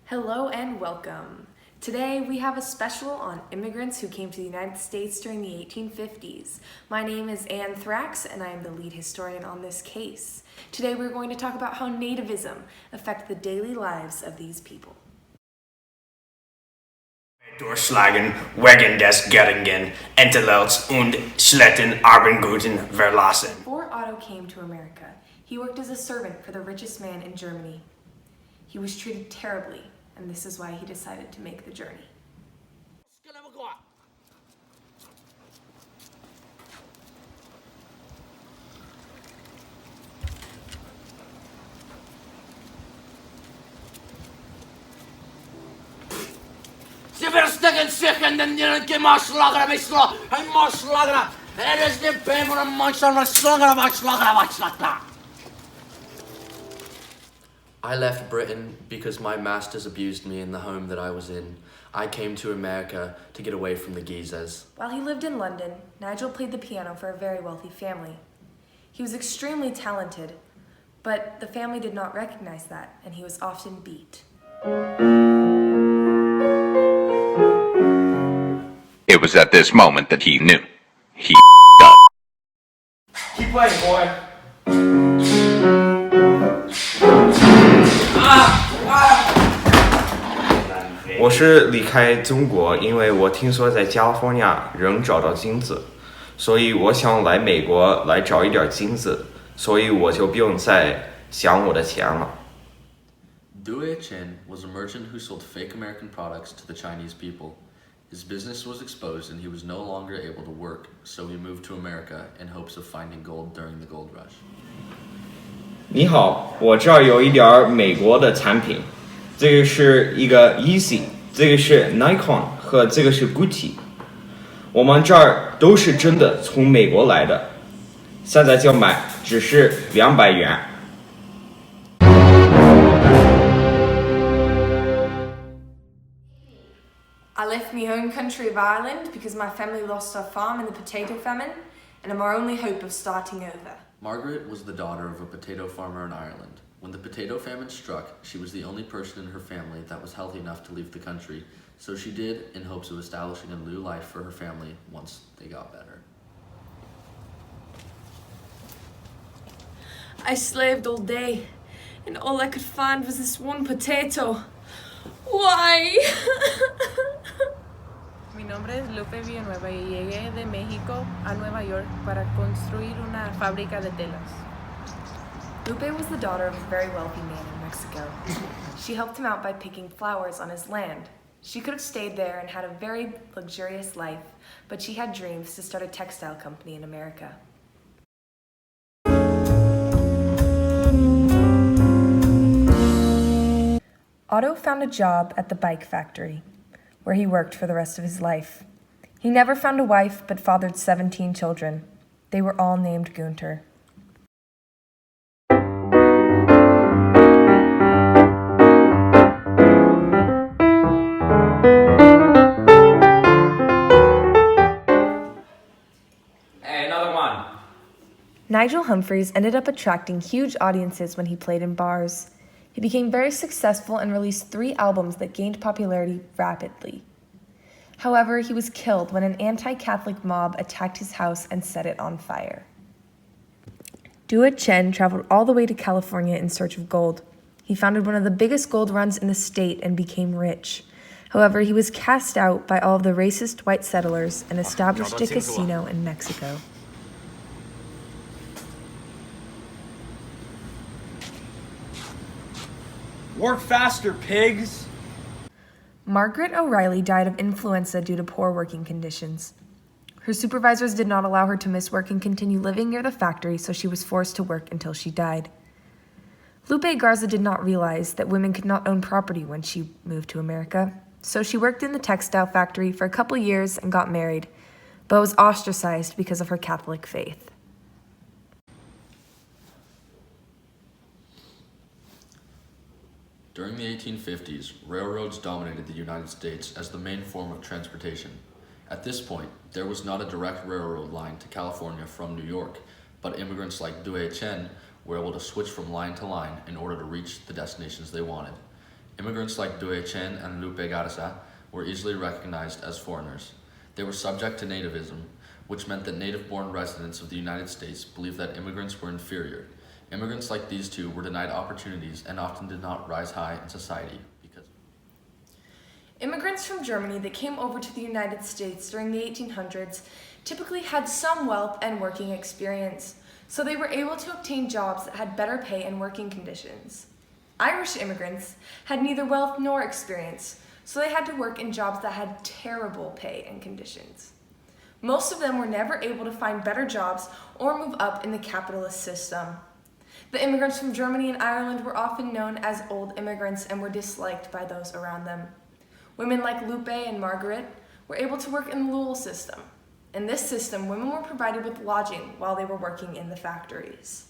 Hello and welcome. Today we have a special on immigrants who came to the United States during the 1850s. My name is Anne Thrax and I am the lead historian on this case. Today we're going to talk about how nativism affected the daily lives of these people. Durchschlagen wegen des geringen Entgelts und schlechten Arbeitsguten verlassen. Before Otto came to America, he worked as a servant for the richest man in Germany. He was treated terribly, and this is why he decided to make the journey. Sie verstecken sich in den Gemaßlagern, ein Moschlager. Ist die Beben und Monster, Schlager. I left Britain because my masters abused me in the home that I was in. I came to America to get away from the geezers. While he lived in London, Nigel played the piano for a very wealthy family. He was extremely talented, but the family did not recognize that, and he was often beat. It was at this moment that he knew. He up. Keep playing, boy. 我是离开中国，因为我听说在加利福尼亚能找到金子，所以我想来美国来找一点金子，所以我就不用再想我的钱了。Due Chen was a merchant who sold fake American products to the Chinese people. His business was exposed and he was no longer able to work, so he moved to America in hopes of finding gold during the gold rush. 你好，我这儿有一点美国的产品，这个是一个 Easy， 这个是 Nikon 和这个是 Gucci， 我们这儿都是真的从美国来的，现在就买只是200元。I left my home country of Ireland because my family lost our farm in the potato famine, and I'm our only hope of starting over. Margaret was the daughter of a potato farmer in Ireland. When the potato famine struck, she was the only person in her family that was healthy enough to leave the country, so she did in hopes of establishing a new life for her family once they got better. I slaved all day, and all I could find was this one potato. Why? Mi nombre es Lupe Villanueva y llegué de México a Nueva York para construir una fábrica de telas. Lupe was the daughter of a very wealthy man in Mexico. She helped him out by picking flowers on his land. She could have stayed there and had a very luxurious life, but she had dreams to start a textile company in America. Otto found a job at the bike factory, where he worked for the rest of his life. He never found a wife, but fathered 17 children. They were all named Gunter. Hey, another one. Nigel Humphreys ended up attracting huge audiences when he played in bars. He became very successful and released 3 albums that gained popularity rapidly. However, he was killed when an anti-Catholic mob attacked his house and set it on fire. Due Chen traveled all the way to California in search of gold. He founded one of the biggest gold runs in the state and became rich. However, he was cast out by all of the racist white settlers and established a casino in Mexico. Work faster, pigs! Margaret O'Reilly died of influenza due to poor working conditions. Her supervisors did not allow her to miss work and continue living near the factory, so she was forced to work until she died. Lupe Garza did not realize that women could not own property when she moved to America, so she worked in the textile factory for a couple years and got married, but was ostracized because of her Catholic faith. During the 1850s, railroads dominated the United States as the main form of transportation. At this point, there was not a direct railroad line to California from New York, but immigrants like Due Chen were able to switch from line to line in order to reach the destinations they wanted. Immigrants like Due Chen and Lupe Garza were easily recognized as foreigners. They were subject to nativism, which meant that native-born residents of the United States believed that immigrants were inferior. Immigrants like these two were denied opportunities and often did not rise high in society because Immigrants from Germany that came over to the United States during the 1800s typically had some wealth and working experience, so they were able to obtain jobs that had better pay and working conditions. Irish immigrants had neither wealth nor experience, so they had to work in jobs that had terrible pay and conditions. Most of them were never able to find better jobs or move up in the capitalist system. The immigrants from Germany and Ireland were often known as old immigrants and were disliked by those around them. Women like Lupe and Margaret were able to work in the Lowell system. In this system, women were provided with lodging while they were working in the factories.